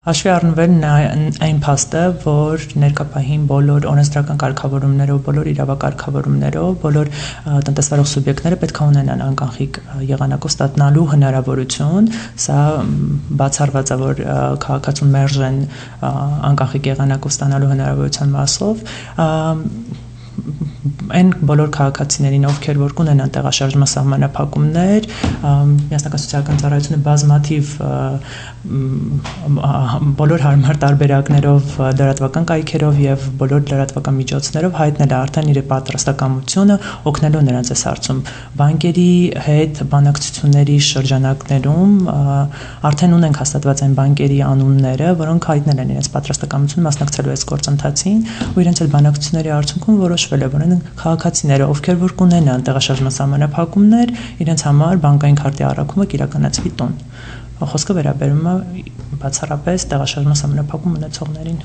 Հաշվի առնվել այն փաստը, որ ներկայապահին բոլոր օրենսդրական կարգավորումներով, բոլոր իրավակարգավորումներով, բոլոր տնտեսվարող սուբյեկտները պետք է ունենան անկանխիկ եղանակով ստանալու հնարավորություն, սա բացառված է, որ քաղաքացուն մերժեն անկանխիկ եղանակով ստանալու հնարավորության մասով, այն բոլոր քաղաքացիներին, ովքեր որ կունենան տեղաշարժման սահմանափակումներ, Միասնական սոցիալական ծառայությունը բազմաթիվ բոլոր հարմար տարբերակներով, լրատվական կայքերով եւ բոլոր լրատվական միջոցներով հայտնել է արդեն իր պատրաստակամությունը օգնելու նրանց այս հարցում։ Բանկերի հետ բանակցությունների շրջանակներում արդեն ունենք հաստատված այն բանկերի անունները, որոնք հայտնել են իրենց պատրաստակամությունը մասնակցելու այս գործընթացին, ու իրենց այդ բանակցությունների արդյունքում որոշվել է, որ այն քաղաքացիները, ովքեր որ կունենան տեղաշարժման սահմանափակումներ, իրենց համար բանկային քարտի առաքումը կիրականացվի տոն։ Խոսքը վերաբերում է բացառապես տեղաշարժման սահմանափակում ունեցողներին։